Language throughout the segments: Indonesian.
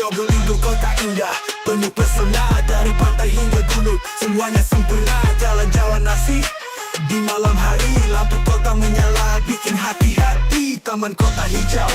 Probolinggo kota indah, penuh pesona. Dari pantai hingga gunung, semuanya sempurna. Jalan-jalan asik di malam hari, lampu kota menyala, bikin hati-hati. Taman kota hijau,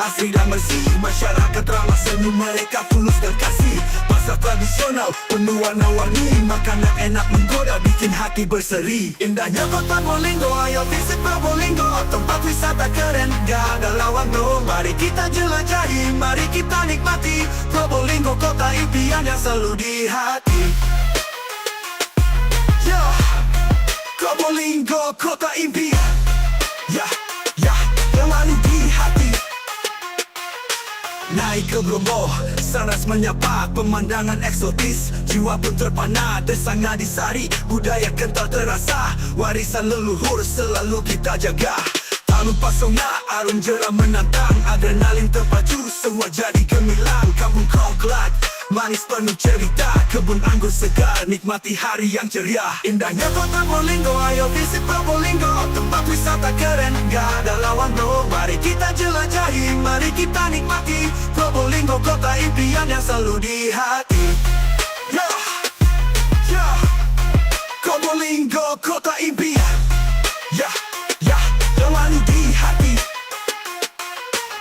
asri dan bersih. Masyarakat ramah senyum, mereka tulus dan kasih. Pasar tradisional, penuh warna-warni. Makanan enak menggoda, bikin hati berseri. Indahnya kota Probolinggo, ayo visit Probolinggo. Tempat wisata keren, gak ada lawan no. Mari kita jelajahi, mari kita nikmati. Probolinggo kota impian yang selalu di hati. Probolinggo kota impian, selalu di hati. Naik ke Bromo, sanas menyapa. Pemandangan eksotis, jiwa pun terpana. Desa Ngadisari, budaya kental terasa. Warisan leluhur selalu kita jaga. Tak lupa pesona, arum jeram menantang. Adrenalin terpacu, semua jadi gemilang. Kampung Kongklat, manis penuh cerita. Kebun anggur segar, nikmati hari yang ceria. Indahnya kota Probolinggo, ayo visit Probolinggo. Tempat wisata keren, gak ada lawan no. Mari kita jelajahi, mari kita nikmati. Probolinggo kota impian yang selalu di hati. Probolinggo kota impian, selalu di hati.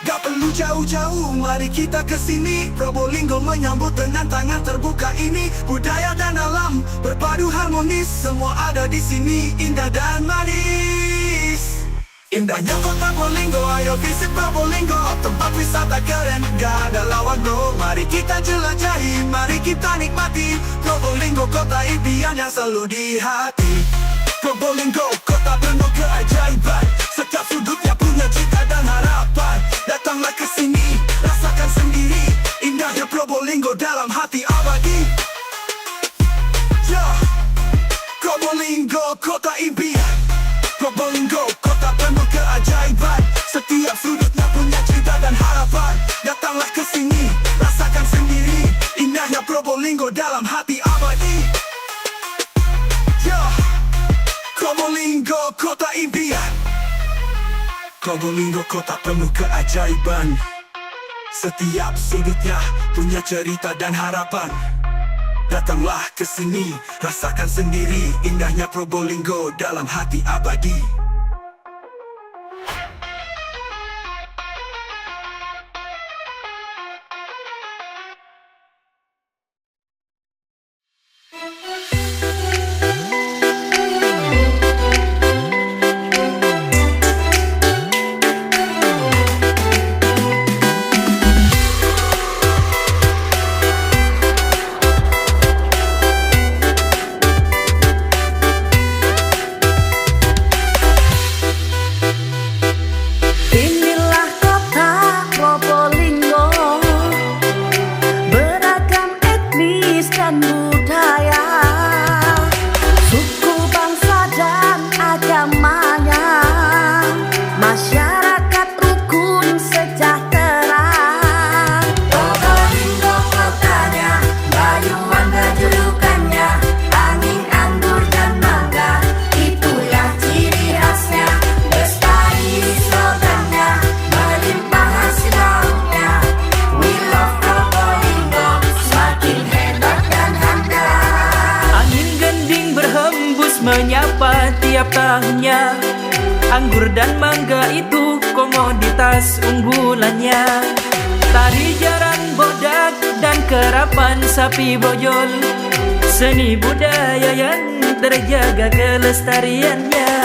Gak perlu jauh-jauh, mari kita kesini. Probolinggo menyambut dengan tangan terbuka ini. Budaya dan alam berpadu harmonis, semua ada di sini, indah dan manis. Indahnya kota Probolinggo, ayo visit Probolinggo. Tempat wisata keren, gak ada lawan no. Mari kita jelajahi, mari kita nikmati. Probolinggo kota impian yang selalu di hati. Probolinggo kota penuh keajaiban, setiap sudutnya punya cerita dan harapan. Datanglah ke sini, rasakan sendiri. Indahnya Probolinggo dalam hati abadi. Probolinggo kota impian, Probolinggo kota penuh keajaiban. Setiap sudutnya punya cerita dan harapan. Datanglah ke sini, rasakan sendiri. Indahnya Probolinggo dalam hati abadi. Probolinggo kota impian, Probolinggo kota penuh keajaiban. Setiap sudutnya punya cerita dan harapan. Datanglah ke sini, rasakan sendiri. Indahnya Probolinggo dalam hati abadi. Menyapa tiap tahunnya, anggur dan mangga itu komoditas unggulannya. Tari jaran bodak dan kerapan sapi bojol, seni budaya yang terjaga kelestariannya.